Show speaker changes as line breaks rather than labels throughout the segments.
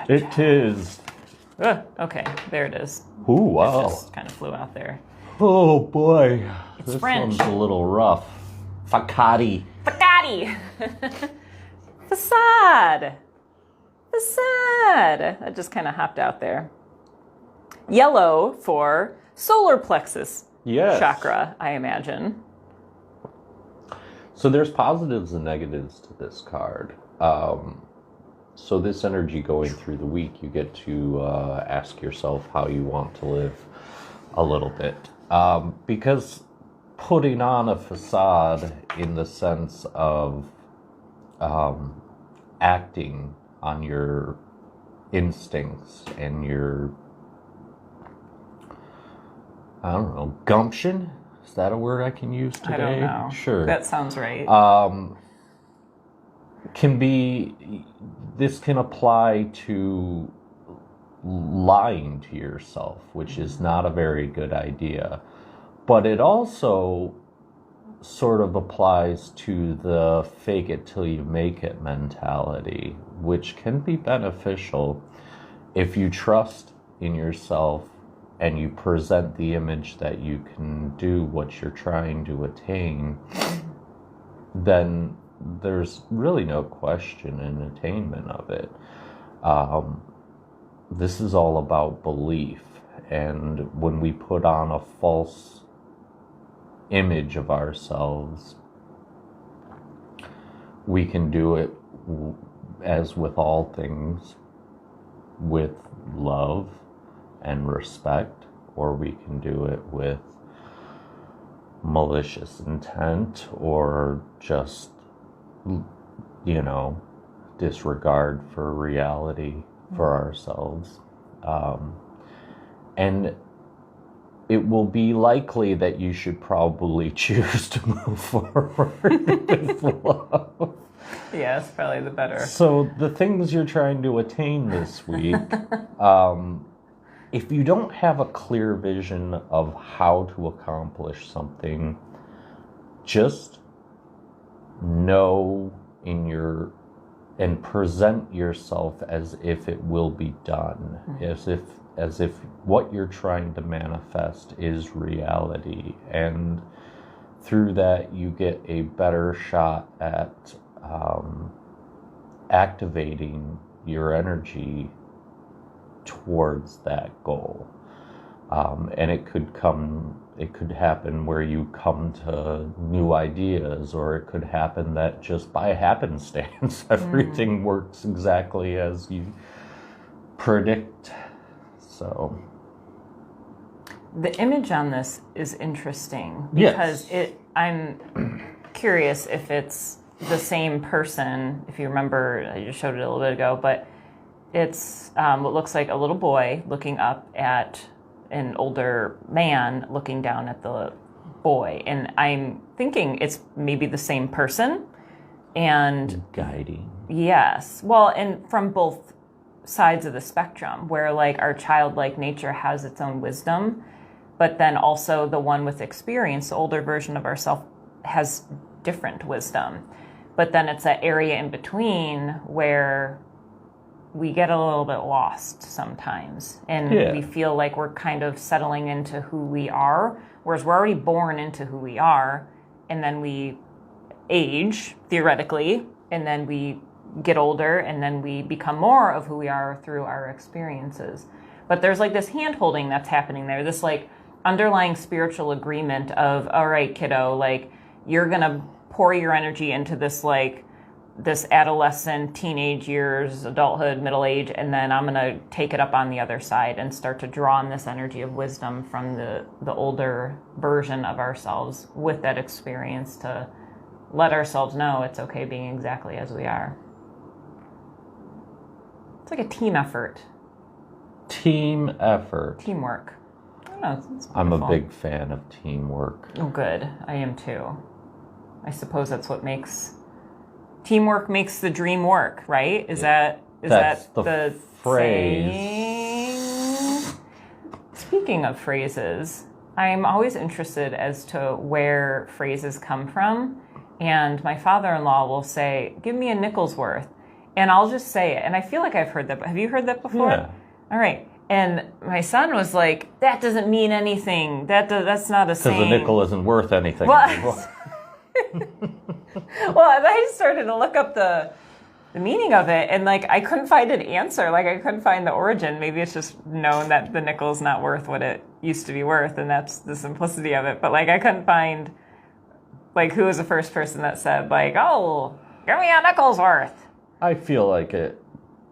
It is.
Okay, there it is.
Ooh, wow.
It just kind of flew out there.
Oh, boy.
It's
this
French.
one's a little rough. Facati.
Facati! Facade! Facade! That just kind of hopped out there. Yellow for solar plexus chakra, I imagine.
So there's positives and negatives to this card. So this energy going through the week, you get to ask yourself how you want to live a little bit. Because putting on a facade in the sense of acting on your instincts and your, I don't know, gumption? Is that a word I can use today?
I don't know.
Sure.
That sounds right.
This can apply to lying to yourself, which is not a very good idea. But it also sort of applies to the fake it till you make it mentality, which can be beneficial if you trust in yourself and you present the image that you can do what you're trying to attain. Then there's really no question in attainment of it. This is all about belief, and when we put on a false image of ourselves, we can do it, as with all things, with love and respect, or we can do it with malicious intent or just, disregard for reality for ourselves. And it will be likely that you should probably choose to move forward with love.
Yeah, it's probably the better.
So the things you're trying to attain this week, if you don't have a clear vision of how to accomplish something, just know and present yourself as if it will be done, as if what you're trying to manifest is reality, and through that you get a better shot at activating your energy towards that goal. And it could happen where you come to new ideas, or it could happen that just by happenstance everything works exactly as you predict. So
the image on this is interesting because I'm curious if it's the same person. If you remember, I just showed it a little bit ago, but it's what looks like a little boy looking up at an older man looking down at the boy. And I'm thinking it's maybe the same person. And
guiding.
Yes. Well, and from both sides of the spectrum, where like our childlike nature has its own wisdom, but then also the one with experience, the older version of ourself, has different wisdom. But then it's that area in between where we get a little bit lost sometimes, and we feel like we're kind of settling into who we are, whereas we're already born into who we are, and then we age, theoretically, and then we get older, and then we become more of who we are through our experiences. But there's like this hand-holding that's happening there, this like underlying spiritual agreement of, all right, kiddo, like you're gonna pour your energy into this like this adolescent, teenage years, adulthood, middle age, and then I'm going to take it up on the other side and start to draw on this energy of wisdom from the older version of ourselves with that experience to let ourselves know it's okay being exactly as we are. It's like a team effort.
Team effort.
Teamwork. I don't know, it's
I'm a big fan of teamwork.
Oh, good. I am too. I suppose that's what makes... Teamwork makes the dream work, right? Is that the phrase? Saying? Speaking of phrases, I'm always interested as to where phrases come from. And my father-in-law will say, give me a nickel's worth. And I'll just say it. And I feel like I've heard that. Have you heard that before?
Yeah.
All right. And my son was like, that doesn't mean anything. That's not a saying.
Because the nickel isn't worth anything anymore.
Well, and I started to look up the meaning of it, and like I couldn't find an answer. Like I couldn't find the origin. Maybe it's just known that the nickel is not worth what it used to be worth, and that's the simplicity of it. But like I couldn't find like who was the first person that said like, oh, give me a nickel's worth.
I feel like it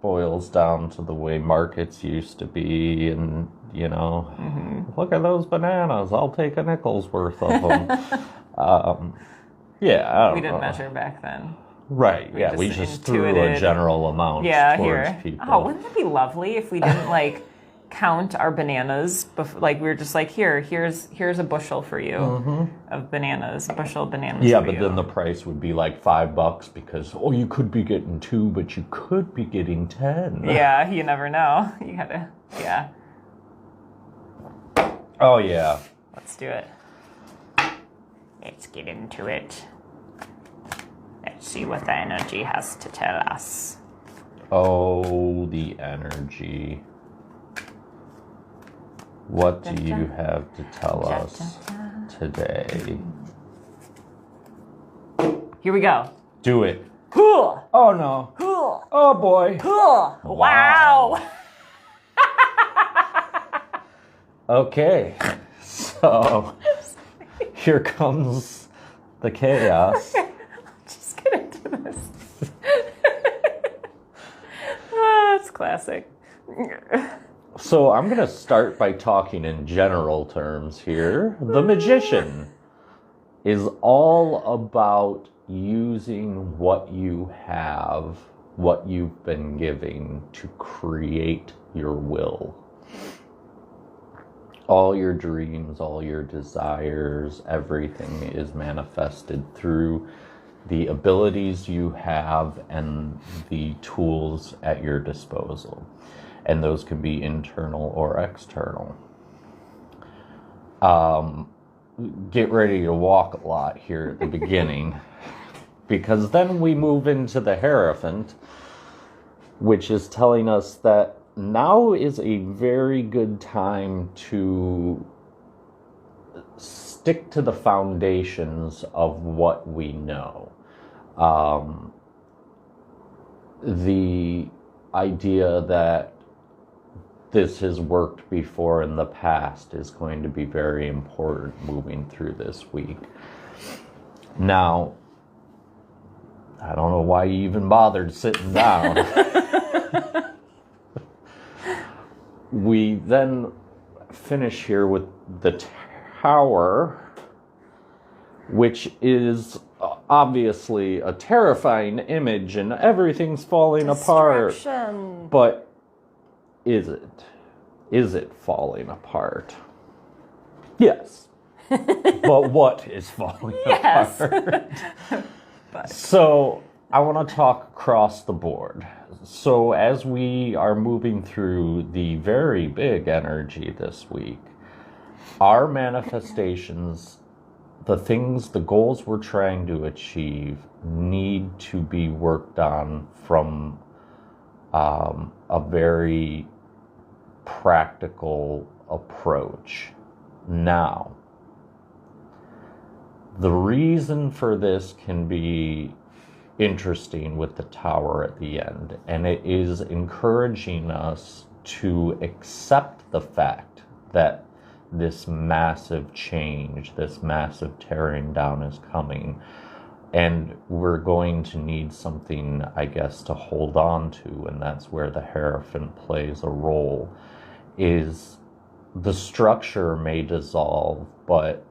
boils down to the way markets used to be, and look at those bananas. I'll take a nickel's worth of them. Yeah, I don't
We didn't
know.
measure back then.
Right, we just threw a
intuited.
general amount
Yeah,
towards
here.
people.
Oh, wouldn't that be lovely if we didn't like count our bananas? Like we were just like, here's a bushel for you of bananas, a bushel of bananas.
Yeah,
for
but
you.
then the price would be like $5 because you could be getting 2, but you could be getting 10.
Yeah, you never know. You gotta, yeah.
Oh yeah.
Let's do it. Let's get into it. Let's see what the energy has to tell us.
Oh, the energy. What do you have to tell us today?
Here we go.
Do it.
Cool.
Oh no.
Cool.
Oh boy.
Cool. Wow.
Okay. So here comes the chaos.
Just get into this. Oh, that's classic.
So I'm going to start by talking in general terms here. The magician is all about using what you have, what you've been giving to create your will. All your dreams, all your desires, everything is manifested through the abilities you have and the tools at your disposal. And those can be internal or external. Get ready to walk a lot here at the beginning, because then we move into the Hierophant, which is telling us that now is a very good time to stick to the foundations of what we know. The idea that this has worked before in the past is going to be very important moving through this week. Now, I don't know why you even bothered sitting down. We then finish here with the Tower, which is obviously a terrifying image and everything's falling apart. But is it? Is it falling apart? Yes. But what is falling apart? So I want to talk across the board. So as we are moving through the very big energy this week, our manifestations, the things, the goals we're trying to achieve need to be worked on from a very practical approach. Now, the reason for this can be interesting with the Tower at the end, and it is encouraging us to accept the fact that this massive change, this massive tearing down is coming, and we're going to need something, I guess, to hold on to, and that's where the Hierophant plays a role. Is the structure may dissolve, but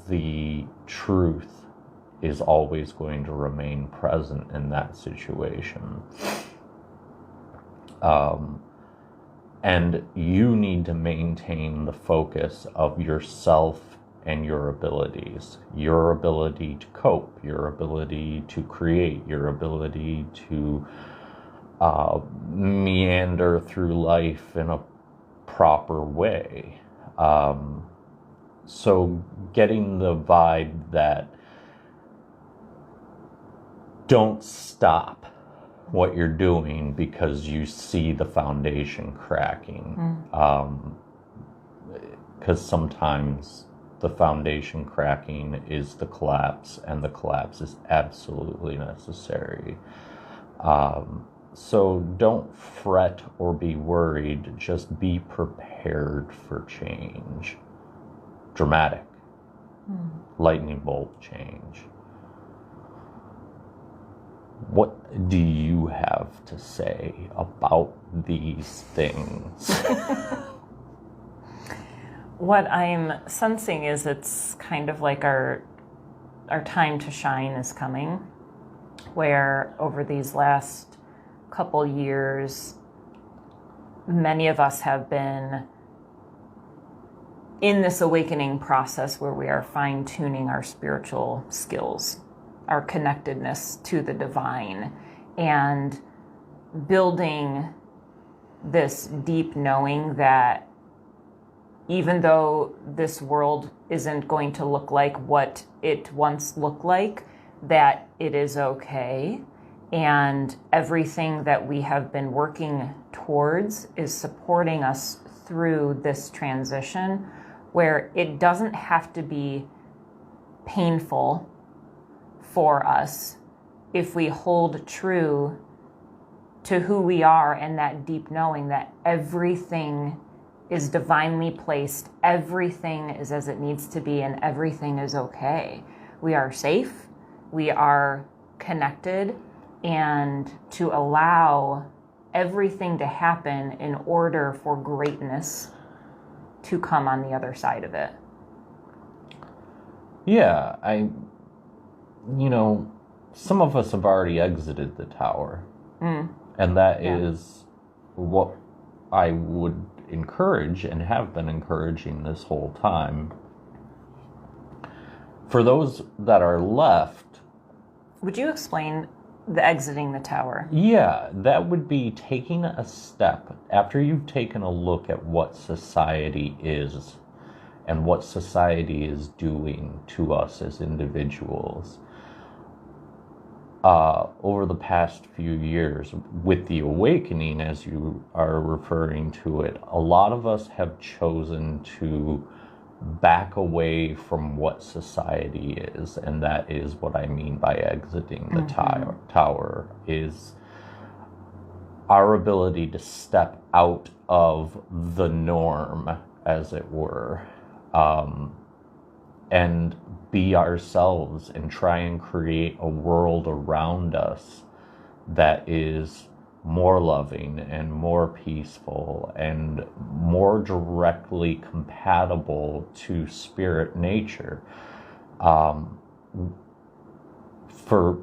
the truth is always going to remain present in that situation. And you need to maintain the focus of yourself and your abilities, your ability to cope, your ability to create, your ability to meander through life in a proper way. So getting the vibe that don't stop, what you're doing because you see the foundation cracking. Because sometimes the foundation cracking is the collapse, and the collapse is absolutely necessary. So don't fret or be worried, just be prepared for change. Dramatic, lightning bolt change. What do you have to say about these things?
What I'm sensing is it's kind of like our time to shine is coming, where over these last couple years, many of us have been in this awakening process where we are fine-tuning our spiritual skills, our connectedness to the divine, and building this deep knowing that even though this world isn't going to look like what it once looked like, that it is okay. And everything that we have been working towards is supporting us through this transition, where it doesn't have to be painful for us if we hold true to who we are and that deep knowing that everything is divinely placed, everything is as it needs to be, and everything is okay. We are safe, we are connected, and to allow everything to happen in order for greatness to come on the other side of it.
Yeah, some of us have already exited the tower. And that is what I would encourage and have been encouraging this whole time. For those that are left...
Would you explain the exiting the tower?
Yeah, that would be taking a step after you've taken a look at what society is and what society is doing to us as individuals. Over the past few years, with the awakening, as you are referring to it, a lot of us have chosen to back away from what society is, and that is what I mean by exiting the tower, is our ability to step out of the norm, as it were, and be ourselves and try and create a world around us that is more loving and more peaceful and more directly compatible to spirit nature. For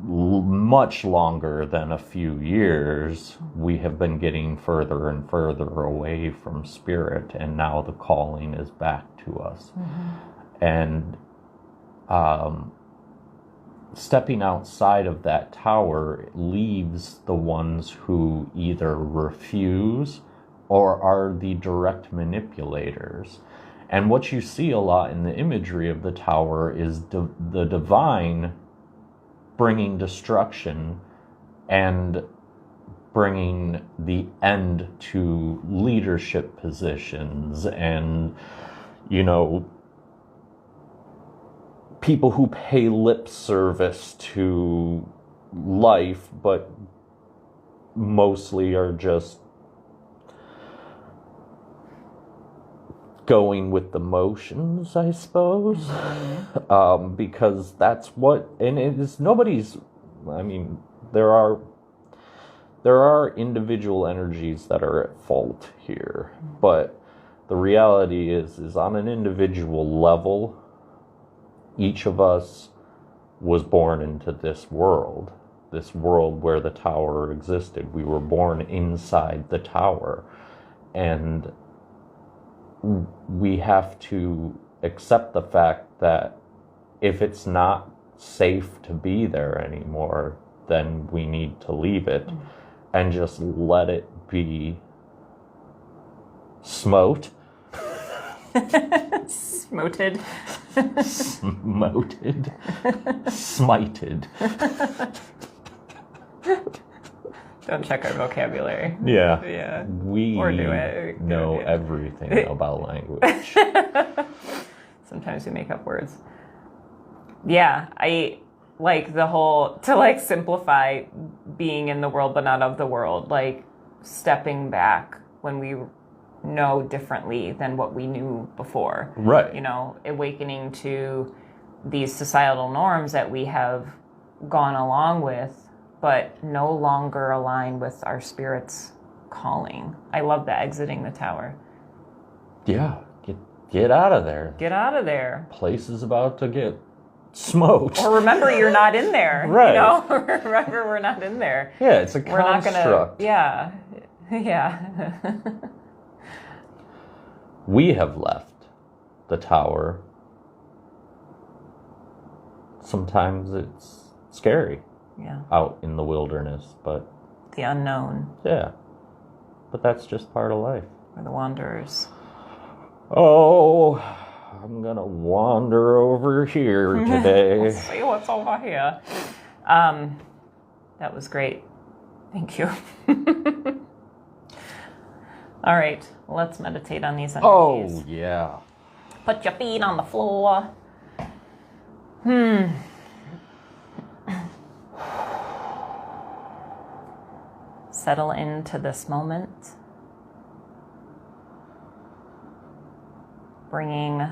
much longer than a few years, we have been getting further and further away from spirit, and now the calling is back to us. And stepping outside of that tower leaves the ones who either refuse or are the direct manipulators. And what you see a lot in the imagery of the tower is the divine bringing destruction and bringing the end to leadership positions and, people who pay lip service to life, but mostly are just going with the motions, I suppose. Because that's what, and it is nobody's, there are individual energies that are at fault here, but the reality is on an individual level, each of us was born into this world where the tower existed. We were born inside the tower, and we have to accept the fact that if it's not safe to be there anymore, then we need to leave it and just let it be smote.
Smoted.
Smoted. Smited.
Don't check our vocabulary.
Yeah.
Yeah.
We
Or do it.
know
Yeah.
everything about language.
Sometimes we make up words. Yeah, I like the whole, to like simplify being in the world but not of the world, like stepping back when we know differently than what we knew before.
Right.
You know, awakening to these societal norms that we have gone along with, but no longer align with our spirit's calling. I love that, exiting the tower.
Yeah. Get out of there.
Get out of there.
Place is about to get smoked.
Or remember, you're not in there.
Right.
You know? Remember, we're not in there.
Yeah, it's a
We're not
construct.
gonna. Yeah. Yeah.
We have left the tower. Sometimes it's scary
Yeah.
out in the wilderness, but
The unknown.
yeah. But that's just part of life.
Or the wanderers.
Oh, I'm gonna wander over here today.
Let's see what's over here. That was great. Thank you. All right, let's meditate on these energies.
Oh, yeah.
Put your feet on the floor. Settle into this moment. Bringing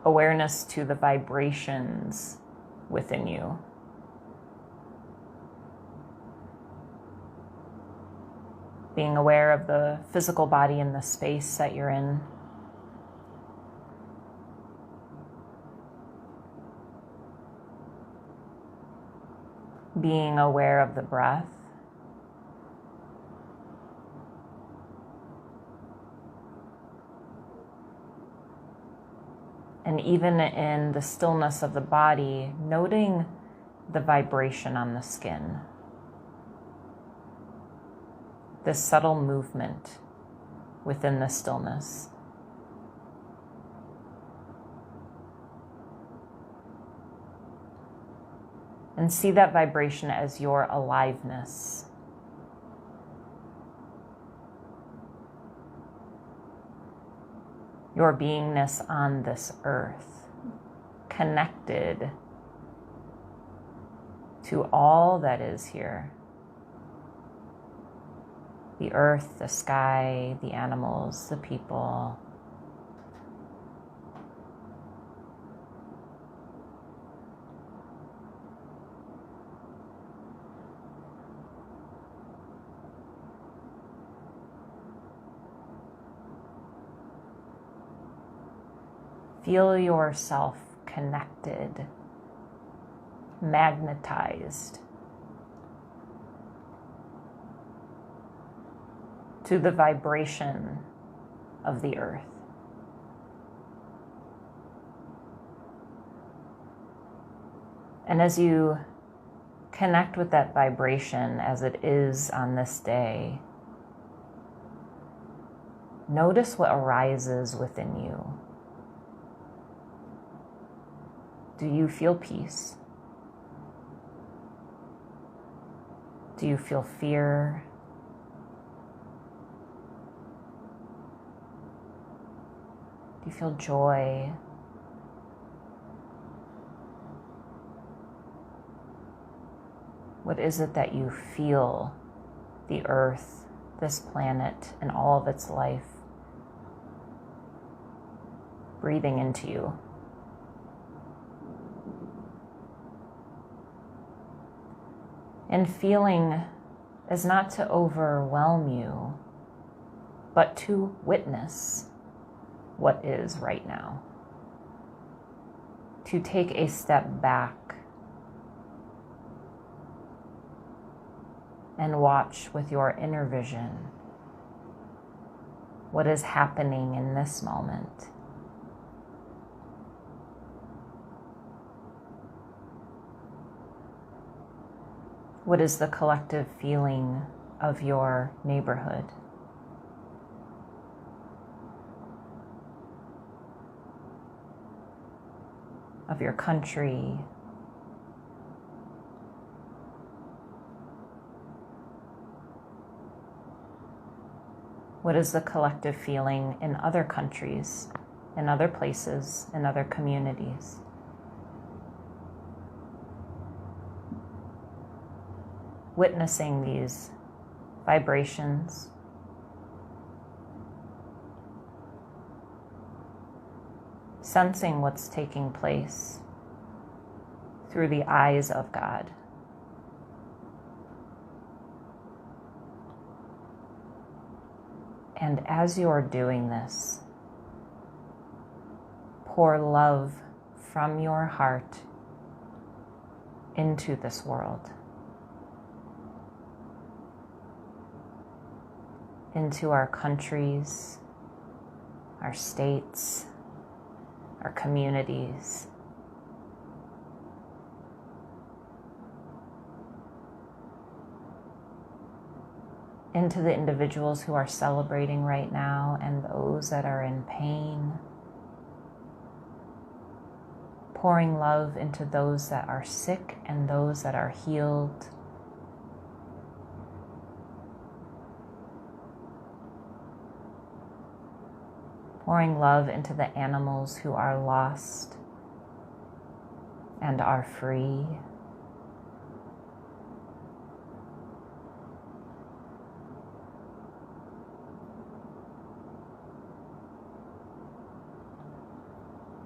awareness to the vibrations within you. Being aware of the physical body and the space that you're in. Being aware of the breath. And even in the stillness of the body, noting the vibration on the skin. This subtle movement within the stillness. And see that vibration as your aliveness. Your beingness on this earth, connected to all that is here. The earth, the sky, the animals, the people. Feel yourself connected, magnetized to the vibration of the earth. And as you connect with that vibration as it is on this day, notice what arises within you. Do you feel peace? Do you feel fear? Do you feel joy? What is it that you feel the earth, this planet, and all of its life breathing into you? And feeling is not to overwhelm you, but to witness what is right now. To take a step back and watch with your inner vision what is happening in this moment. What is the collective feeling of your neighborhood? Of your country? What is the collective feeling in other countries, in other places, in other communities? Witnessing these vibrations, sensing what's taking place through the eyes of God. And as you're doing this, pour love from your heart into this world, into our countries, our states, our communities. Into the individuals who are celebrating right now and those that are in pain. Pouring love into those that are sick and those that are healed. Pouring love into the animals who are lost and are free.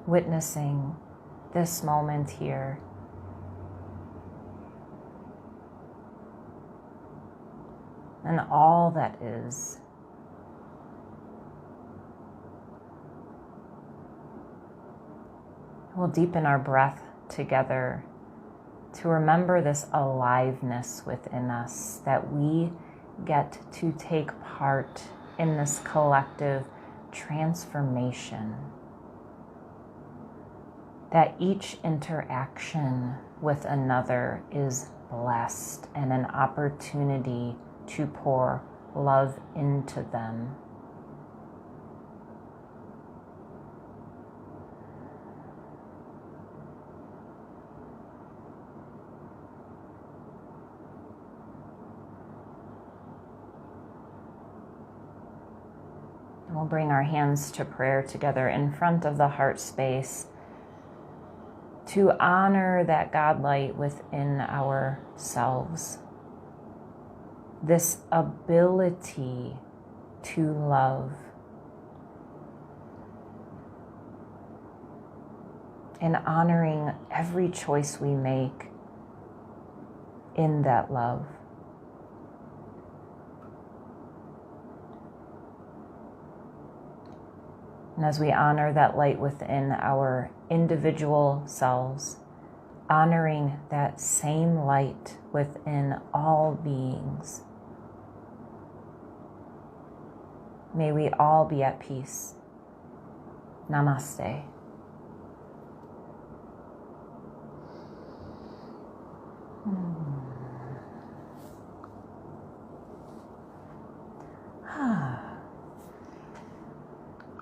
Witnessing this moment here. And all that is. We'll deepen our breath together to remember this aliveness within us, that we get to take part in this collective transformation. That each interaction with another is blessed and an opportunity to pour love into them. And we'll bring our hands to prayer together in front of the heart space, to honor that God light within ourselves, this ability to love, and honoring every choice we make in that love. And as we honor that light within our individual selves, honoring that same light within all beings, may we all be at peace. Namaste.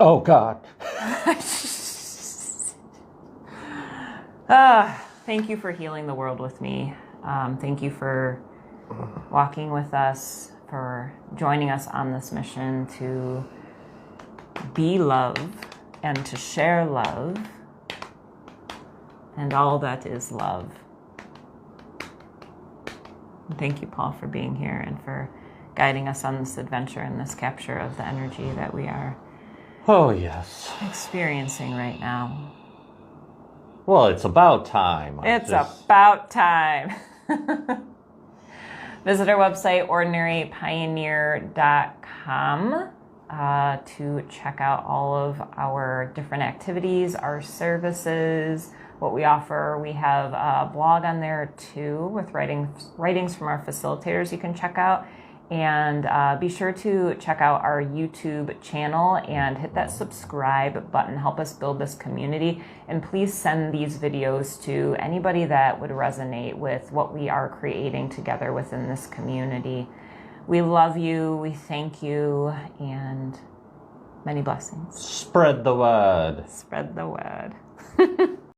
Oh, God.
Thank you for healing the world with me. Thank you for walking with us, for joining us on this mission to be love and to share love and all that is love. And thank you, Paul, for being here and for guiding us on this adventure and this capture of the energy that we are experiencing right now.
Well, it's about time.
About time. Visit our website, ordinarypioneer.com, to check out all of our different activities, our services, what we offer. We have a blog on there too with writings from our facilitators you can check out. And be sure to check out our YouTube channel and hit that subscribe button. Help us build this community. And please send these videos to anybody that would resonate with what we are creating together within this community. We love you. We thank you. And many blessings.
Spread the word.
Spread the word.